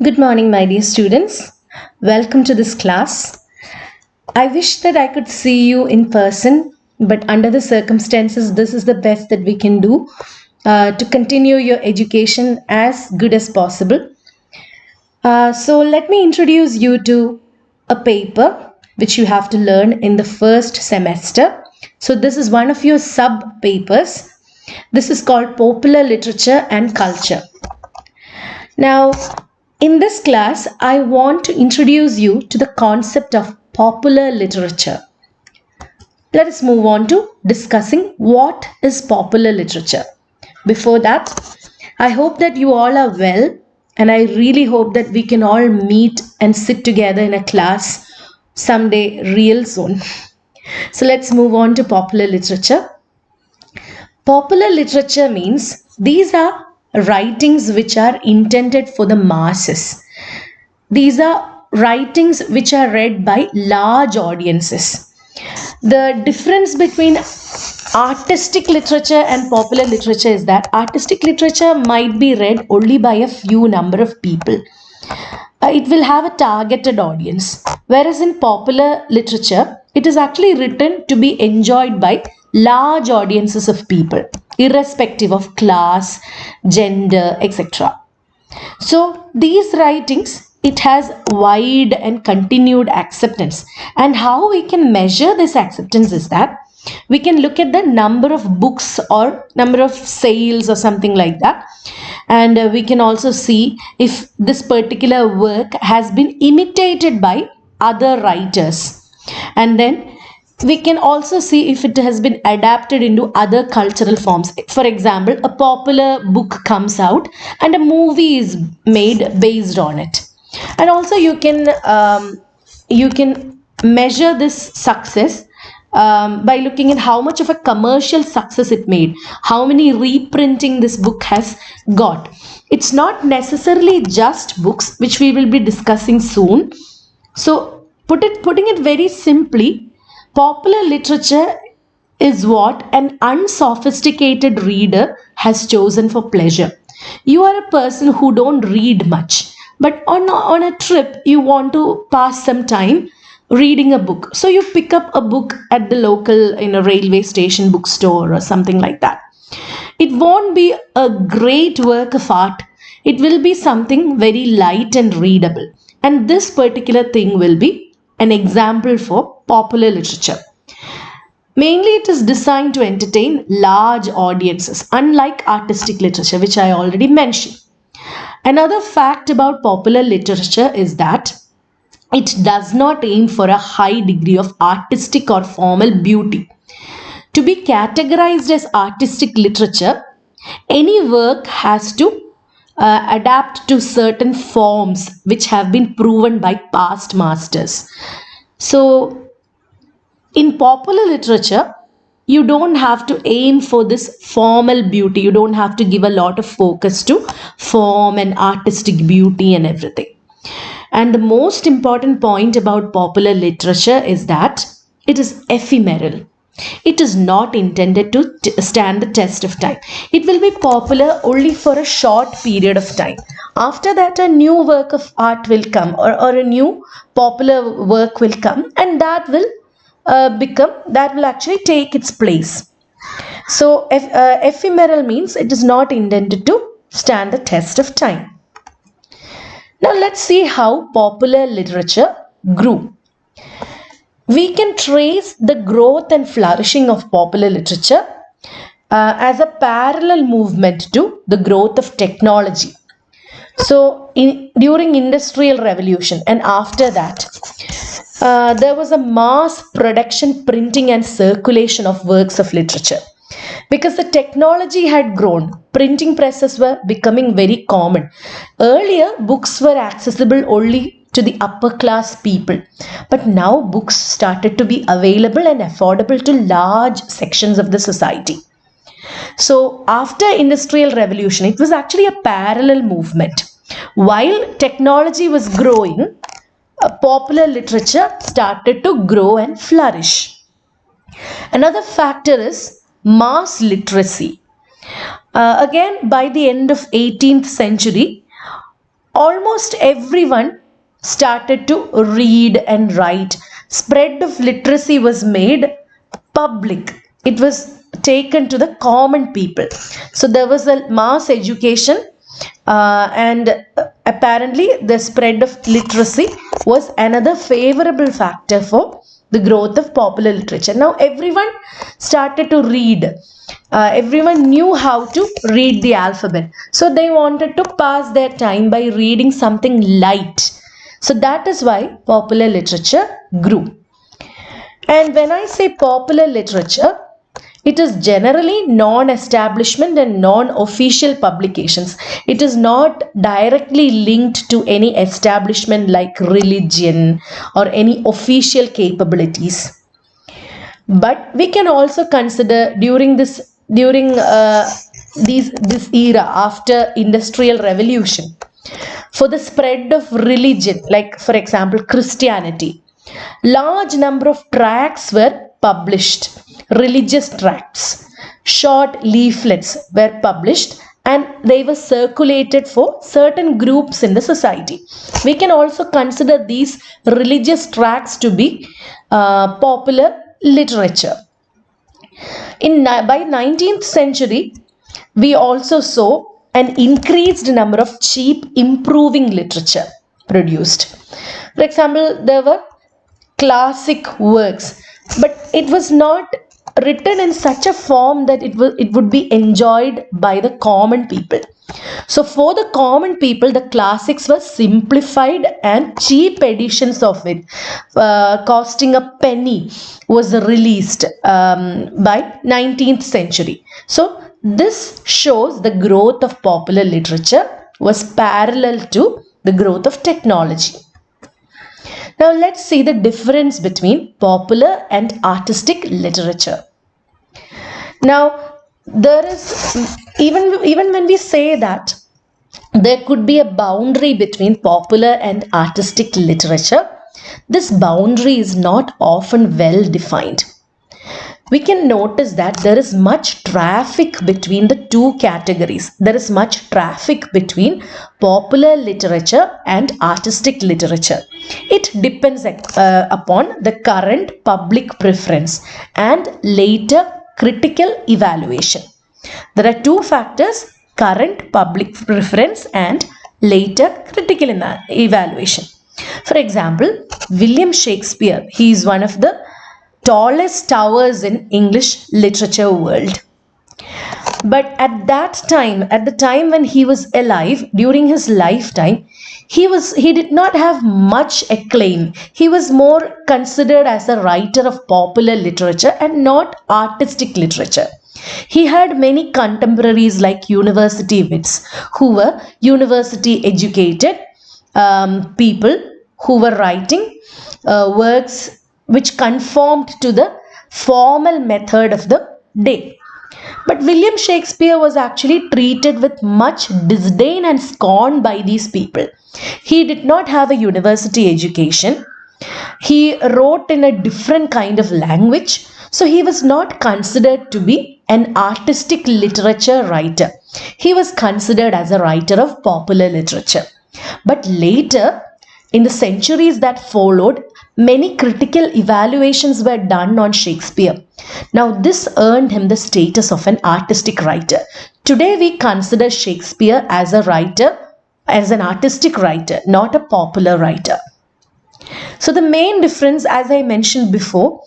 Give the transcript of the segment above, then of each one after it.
Good morning, my dear students. Welcome to this class. I wish that I could see you in person, but under the circumstances, this is the best that we can do to continue your education as good as possible. So, let me introduce you to a paper which you have to learn in the first semester. So, this is one of your sub papers. This is called Popular Literature and Culture. Now, in this class, I want to introduce you to the concept of popular literature. Let us move on to discussing what is popular literature. Before that, I hope that you all are well, and I really hope that we can all meet and sit together in a class someday real soon. So let's move on to popular literature. Popular literature means these are writings which are intended for the masses. These are writings which are read by large audiences. The difference between artistic literature and popular literature is that artistic literature might be read only by a few number of people. It will have a targeted audience. Whereas in popular literature, it is actually written to be enjoyed by large audiences of people, irrespective of class, gender, etc. So these writings, it has wide and continued acceptance. And how we can measure this acceptance is that we can look at the number of books or number of sales or something like that. And we can also see if this particular work has been imitated by other writers. And then we can also see if it has been adapted into other cultural forms. For example, a popular book comes out and a movie is made based on it. And also you can measure this success by looking at how much of a commercial success it made, how many reprinting this book has got. It's not necessarily just books, which we will be discussing soon. So putting it very simply, popular literature is what an unsophisticated reader has chosen for pleasure. You are a person who don't read much, but on a trip you want to pass some time reading a book. So you pick up a book at the local in a railway station bookstore or something like that. It won't be a great work of art. It will be something very light and readable. And this particular thing will be an example for popular literature. Mainly, it is designed to entertain large audiences, unlike artistic literature, which I already mentioned. Another fact about popular literature is that it does not aim for a high degree of artistic or formal beauty. To be categorized as artistic literature, any work has to adapt to certain forms which have been proven by past masters. So, in popular literature, you don't have to aim for this formal beauty. You don't have to give a lot of focus to form and artistic beauty and everything. And the most important point about popular literature is that it is ephemeral. It is not intended to stand the test of time. It will be popular only for a short period of time. After that, a new work of art will come, or a new popular work will come, and that will actually take its place. So, ephemeral means it is not intended to stand the test of time. Now, let's see how popular literature grew. We can trace the growth and flourishing of popular literature as a parallel movement to the growth of technology. So, during industrial revolution and after that, there was a mass production, printing and circulation of works of literature. Because the technology had grown, printing presses were becoming very common. Earlier, books were accessible only to the upper class people. But now books started to be available and affordable to large sections of the society. So after industrial revolution, it was actually a parallel movement. While technology was growing, popular literature started to grow and flourish. Another factor is mass literacy. Again, by the end of 18th century, almost everyone started to read and write. Spread of literacy was made public. It was taken to the common people. So there was a mass education, and apparently the spread of literacy was another favorable factor for the growth of popular literature. Now everyone started to read. Everyone knew how to read the alphabet. So they wanted to pass their time by reading something light. So that is why popular literature grew. And when I say popular literature, it is generally non-establishment and non-official publications. It is not directly linked to any establishment like religion or any official capabilities. But we can also consider during this era after industrial revolution, for the spread of religion, like for example Christianity, large number of tracts were published, religious tracts, short leaflets were published, and they were circulated for certain groups in the society. We can also consider these religious tracts to be popular literature. By 19th century, we also saw an increased number of cheap improving literature produced. For example, there were classic works, but it was not written in such a form that it would be enjoyed by the common people. So for the common people, the classics were simplified and cheap editions of it, costing a penny, was released by 19th century. So this shows the growth of popular literature was parallel to the growth of technology. Now let's see the difference between popular and artistic literature. Now there is, even when we say that there could be a boundary between popular and artistic literature, this boundary is not often well defined. We can notice that there is much traffic between the two categories. There is much traffic between popular literature and artistic literature. It depends upon the current public preference and later critical evaluation. There are two factors: current public preference and later critical evaluation. For example, William Shakespeare, he is one of the tallest towers in English literature world. But at the time when he was alive, during his lifetime, he did not have much acclaim. He was more considered as a writer of popular literature and not artistic literature. He had many contemporaries like university wits who were university educated people who were writing works which conformed to the formal method of the day. But William Shakespeare was actually treated with much disdain and scorn by these people. He did not have a university education. He wrote in a different kind of language, so he was not considered to be an artistic literature writer. He was considered as a writer of popular literature. But later, in the centuries that followed, many critical evaluations were done on Shakespeare. Now, this earned him the status of an artistic writer. Today, we consider Shakespeare as a writer, as an artistic writer, not a popular writer. So the main difference, as I mentioned before,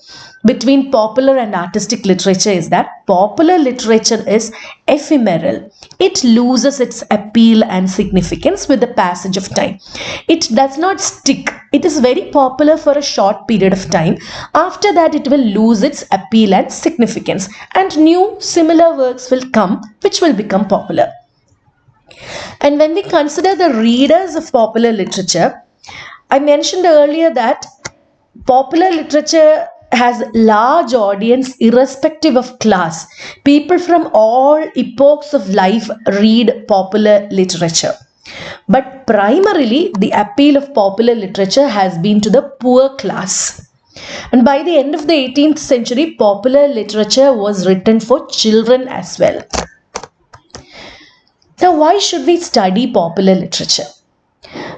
between popular and artistic literature is that popular literature is ephemeral. It loses its appeal and significance with the passage of time. It does not stick. It is very popular for a short period of time. After that, it will lose its appeal and significance, and new similar works will come which will become popular. And when we consider the readers of popular literature, I mentioned earlier that popular literature has large audience irrespective of class. People from all epochs of life read popular literature. But primarily, the appeal of popular literature has been to the poor class. And by the end of the 18th century, popular literature was written for children as well. Now, why should we study popular literature?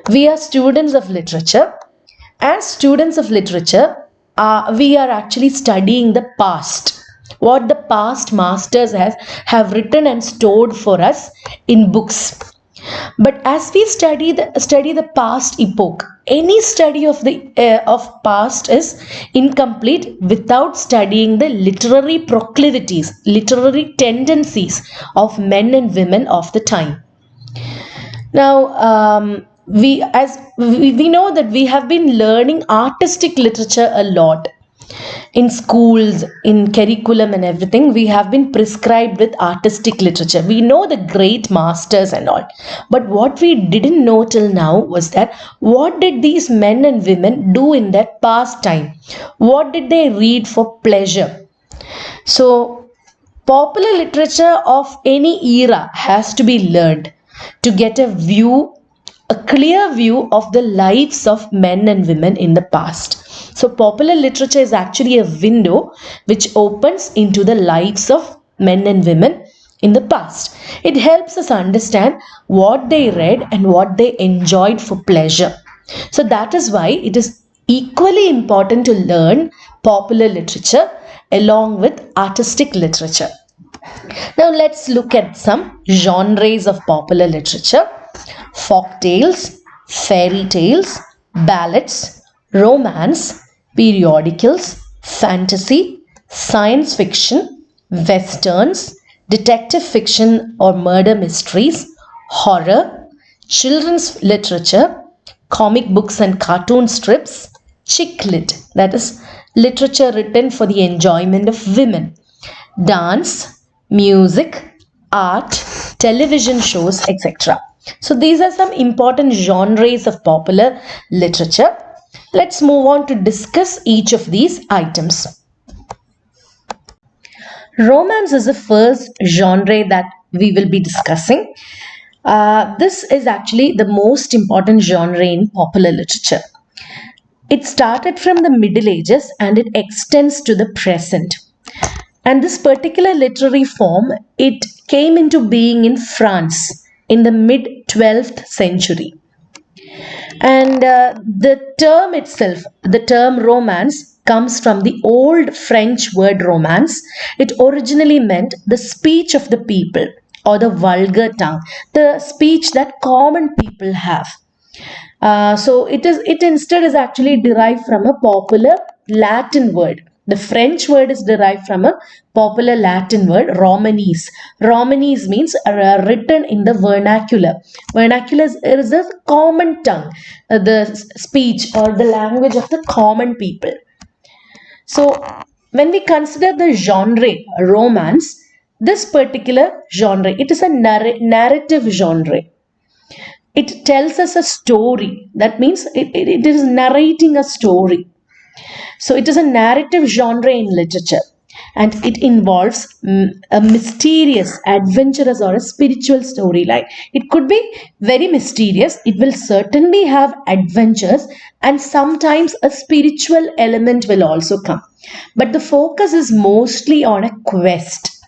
We are students of literature. As students of literature, we are actually studying the past, what the past masters have written and stored for us in books. But as we study the past epoch, any study of the of past is incomplete without studying the literary proclivities, literary tendencies of men and women of the time. Now, we know that we have been learning artistic literature a lot in schools, in curriculum and everything. We have been prescribed with artistic literature. We know the great masters and all. But what we didn't know till now was that what did these men and women do in their past time? What did they read for pleasure? So, popular literature of any era has to be learned to get a clear view of the lives of men and women in the past. So, popular literature is actually a window which opens into the lives of men and women in the past. It helps us understand what they read and what they enjoyed for pleasure. So, that is why it is equally important to learn popular literature along with artistic literature. Now let's look at some genres of popular literature: folk tales, fairy tales, ballads, romance, periodicals, fantasy, science fiction, westerns, detective fiction or murder mysteries, horror, children's literature, comic books and cartoon strips, chick lit, that is literature written for the enjoyment of women, dance, music, art, television shows, etc. So these are some important genres of popular literature. Let's move on to discuss each of these items. Romance is the first genre that we will be discussing. This is actually the most important genre in popular literature. It started from the Middle Ages and it extends to the present. And this particular literary form, it came into being in France in the mid 12th century. And the term itself, the term romance, comes from the old French word romance. It originally meant the speech of the people or the vulgar tongue, the speech that common people have. So it instead is actually derived from a popular Latin word. The French word is derived from a popular Latin word, Romanese. Romanese means written in the vernacular. Vernacular is a common tongue, the speech or the language of the common people. So when we consider the genre romance, this particular genre, it is a narrative genre. It tells us a story. That means it is narrating a story. So it is a narrative genre in literature and it involves a mysterious, adventurous, or a spiritual storyline. It could be very mysterious, it will certainly have adventures, and sometimes a spiritual element will also come. But the focus is mostly on a quest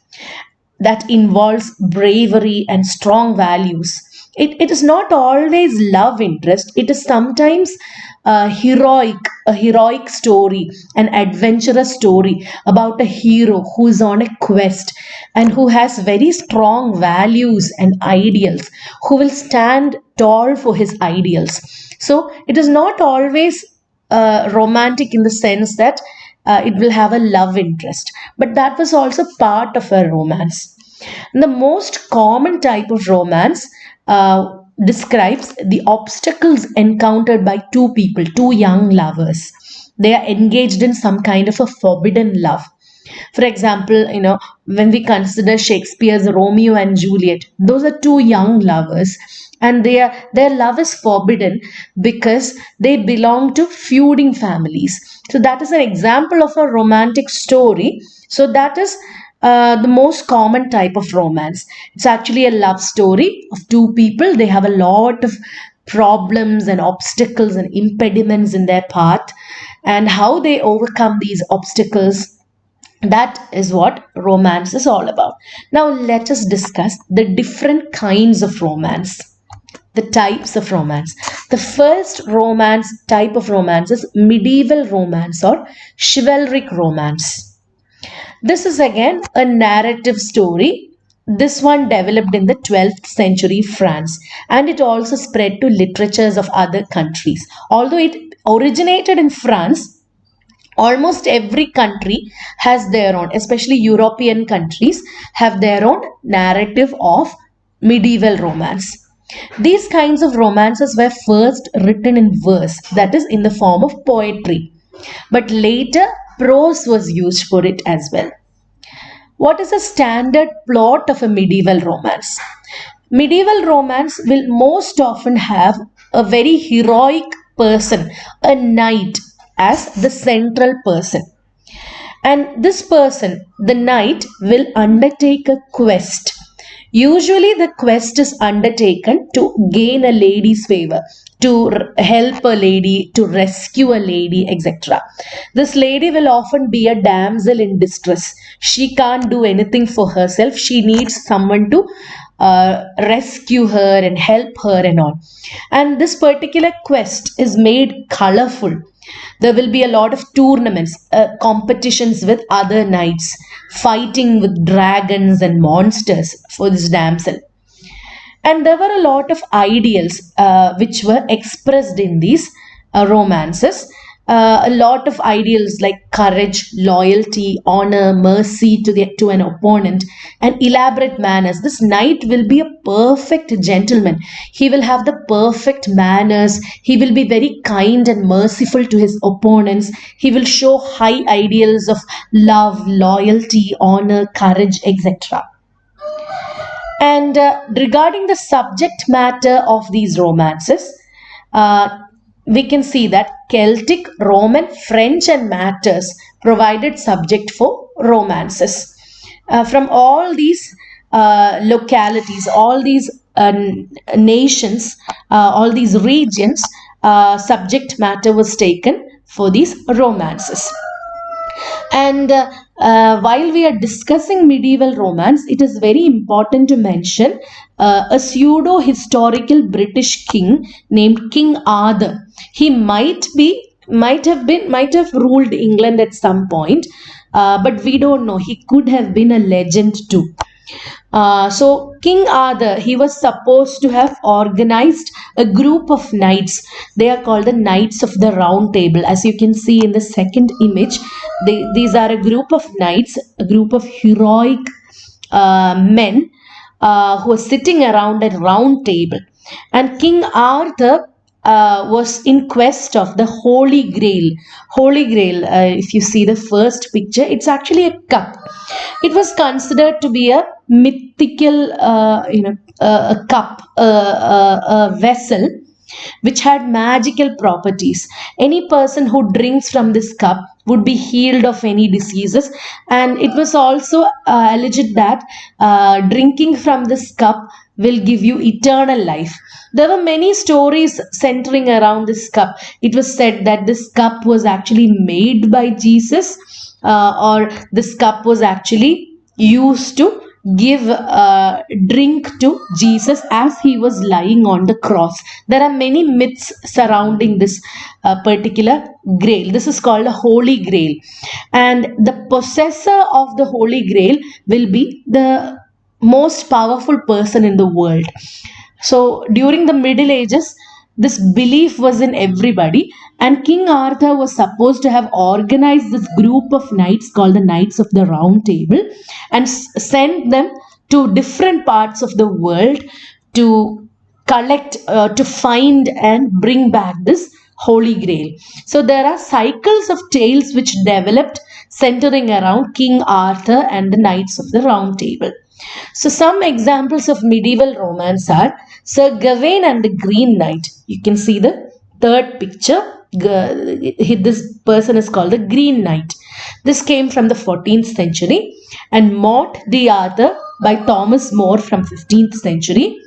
that involves bravery and strong values. It is not always love interest. It is sometimes a heroic story, an adventurous story about a hero who is on a quest and who has very strong values and ideals, who will stand tall for his ideals. So it is not always romantic in the sense that it will have a love interest, but that was also part of a romance. And the most common type of romance describes the obstacles encountered by two people, two young lovers. They are engaged in some kind of a forbidden love. For example, when we consider Shakespeare's Romeo and Juliet, those are two young lovers, and their love is forbidden because they belong to feuding families. So that is an example of a romantic story. So that is the most common type of romance. It's actually a love story of two people. They have a lot of problems and obstacles and impediments in their path, and how they overcome these obstacles. That is what romance is all about. Now, let us discuss the different kinds of romance. the types of romance. The first romance type of romance is medieval romance or chivalric romance. This is again a narrative story. This one developed in the 12th century France, and it also spread to literatures of other countries. Although it originated in France, almost every country has their own, especially European countries have their own narrative of medieval romance. These kinds of romances were first written in verse, that is, in the form of poetry, but later prose was used for it as well. What is a standard plot of a medieval romance? Medieval romance will most often have a very heroic person, a knight, as the central person. And this person, the knight, will undertake a quest. Usually, the quest is undertaken to gain a lady's favor, to help a lady, to rescue a lady, etc. This lady will often be a damsel in distress. She can't do anything for herself. She needs someone to rescue her and help her and all. And this particular quest is made colorful. There will be a lot of tournaments, competitions with other knights, fighting with dragons and monsters for this damsel. And there were a lot of ideals which were expressed in these romances. A lot of ideals like courage, loyalty, honor, mercy to an opponent, and elaborate manners. This knight will be a perfect gentleman. He will have the perfect manners. He will be very kind and merciful to his opponents. He will show high ideals of love, loyalty, honor, courage, etc. And regarding the subject matter of these romances, uh, we can see that Celtic, Roman, French, and matters provided subject for romances. From all these localities, all these nations, all these regions, subject matter was taken for these romances. And while we are discussing medieval romance, it is very important to mention a pseudo historical British king named King Arthur. He might have ruled England at some point, but we don't know. He could have been a legend too. So King Arthur, he was supposed to have organized a group of knights. They are called the Knights of the Round Table. As you can see in the second image, these are a group of knights, a group of heroic men who are sitting around a round table. And King Arthur was in quest of the Holy Grail. Holy Grail, if you see the first picture, it's actually a cup. It was considered to be a mythical, a cup, a vessel which had magical properties. Any person who drinks from this cup would be healed of any diseases, and it was also alleged that drinking from this cup will give you eternal life. There were many stories centering around this cup. It was said that this cup was actually made by Jesus, or this cup was actually used to give drink to Jesus as he was lying on the cross. There are many myths surrounding this particular grail. This is called a holy grail, and the possessor of the holy grail will be the most powerful person in the world. So during the Middle Ages, this belief was in everybody, and King Arthur was supposed to have organized this group of knights called the Knights of the Round Table and sent them to different parts of the world to collect, to find and bring back this Holy Grail. So there are cycles of tales which developed centering around King Arthur and the Knights of the Round Table. So some examples of medieval romance are Sir Gawain and the Green Knight. You can see the third picture. This person is called the Green Knight. This came from the 14th century. And Mort d'Arthur by Thomas More from 15th century.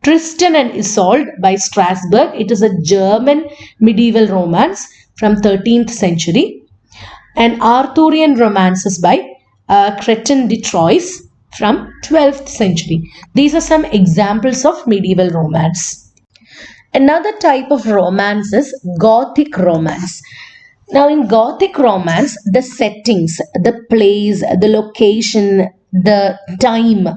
Tristan and Isolde by Strasbourg. It is a German medieval romance from 13th century. And Arthurian romances by Cretin de Troyes from 12th century. These are some examples of medieval romance. Another type of romance is Gothic romance. Now, in Gothic romance, the settings, the place, the location, the time,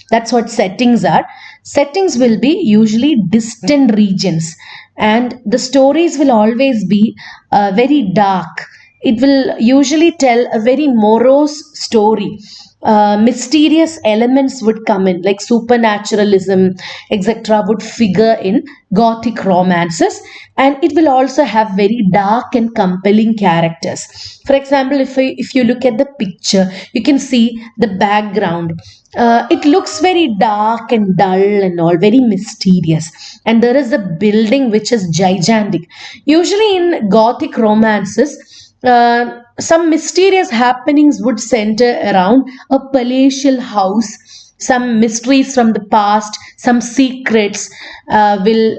that's what settings are. Settings will be usually distant regions, and the stories will always be very dark. It will usually tell a very morose story. Mysterious elements would come in, like supernaturalism, etc., would figure in Gothic romances, and it will also have very dark and compelling characters. For example, if you look at the picture, you can see the background. It looks very dark and dull and all, very mysterious. And there is a building which is gigantic. Usually in Gothic romances, some mysterious happenings would center around a palatial house. Some mysteries from the past, some secrets will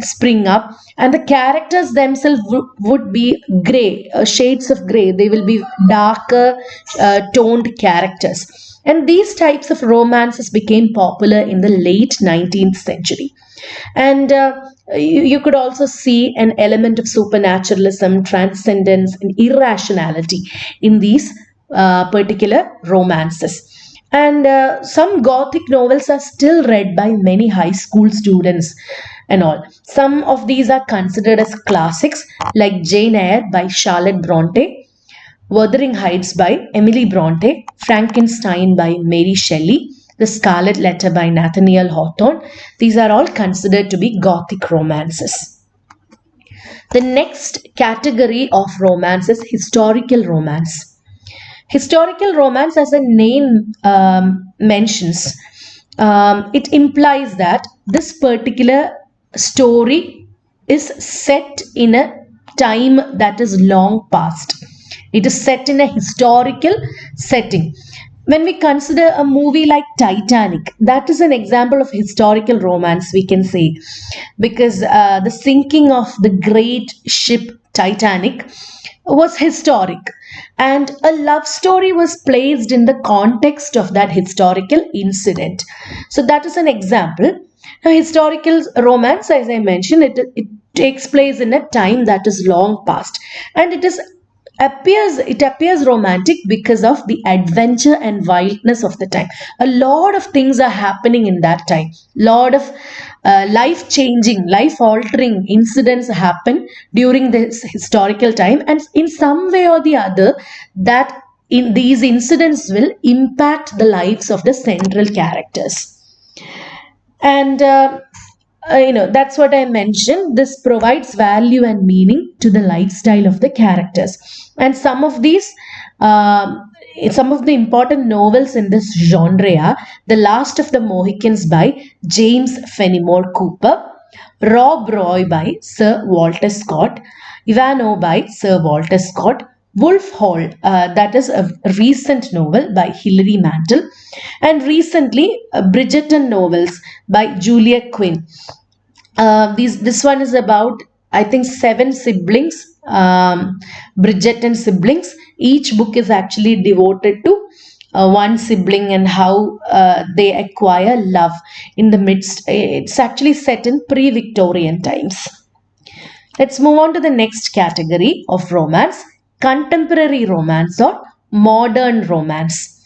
spring up, and the characters themselves would be gray, shades of gray. They will be darker, toned characters. And these types of romances became popular in the late 19th century. And you could also see an element of supernaturalism, transcendence, and irrationality in these particular romances. And some Gothic novels are still read by many high school students and all. Some of these are considered as classics, like Jane Eyre by Charlotte Bronte, Wuthering Heights by Emily Bronte, Frankenstein by Mary Shelley, The Scarlet Letter by Nathaniel Hawthorne. These are all considered to be Gothic romances. The next category of romance is historical romance. Historical romance, as the name mentions, it implies that this particular story is set in a time that is long past. It is set in a historical setting. When we consider a movie like Titanic, that is an example of historical romance, we can say, because the sinking of the great ship Titanic was historic, and a love story was placed in the context of that historical incident. So that is an example. Now, historical romance, as I mentioned, it takes place in a time that is long past, and it appears romantic because of the adventure and wildness of the time. A lot of things are happening in that time. Lot of life changing, life altering incidents happen during this historical time, and in some way or the other, that in these incidents will impact the lives of the central characters. And that's what I mentioned. This provides value and meaning to the lifestyle of the characters. And some of the important novels in this genre are The Last of the Mohicans by James Fenimore Cooper, Rob Roy by Sir Walter Scott, Ivanhoe by Sir Walter Scott, Wolf Hall, that is a recent novel by Hilary Mantel, and recently Bridgerton novels by Julia Quinn. This one is about, I think, 7 siblings, Bridgerton siblings. Each book is actually devoted to one sibling and how they acquire love in the midst. It's actually set in pre-Victorian times. Let's move on to the next category of romance, contemporary romance or modern romance.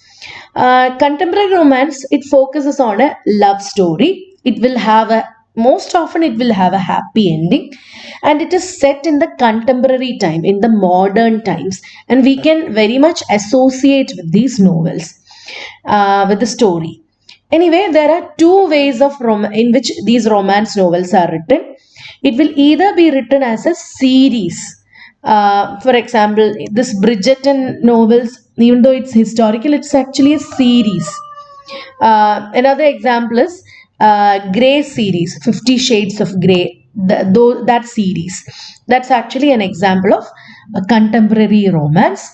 Contemporary romance, it focuses on a love story. Most often it will have a happy ending, and it is set in the contemporary time, in the modern times, and we can very much associate with these novels, with the story. Anyway, there are two ways in which these romance novels are written. It will either be written as a series. For example, this Bridgerton novels, even though it's historical, it's actually a series. Another example is Grey series, 50 Shades of Grey. That series, that's actually an example of a contemporary romance.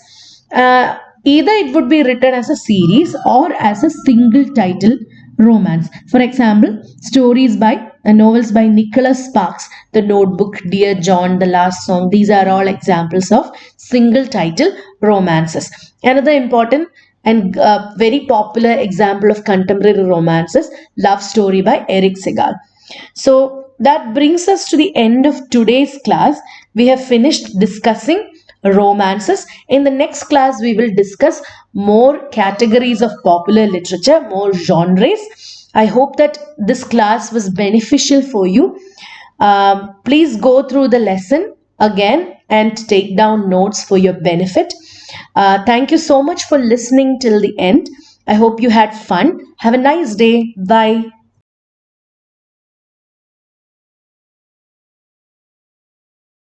Either it would be written as a series or as a single title romance. For example, novels by Nicholas Sparks, The Notebook, Dear John, The Last Song. These are all examples of single title romances. Another important and very popular example of contemporary romance is Love Story by Eric Segal. So that brings us to the end of today's class. We have finished discussing romances. In the next class, we will discuss more categories of popular literature, more genres. I hope that this class was beneficial for you. Please go through the lesson again and take down notes for your benefit. Thank you so much for listening till the end. I hope you had fun. Have a nice day. Bye.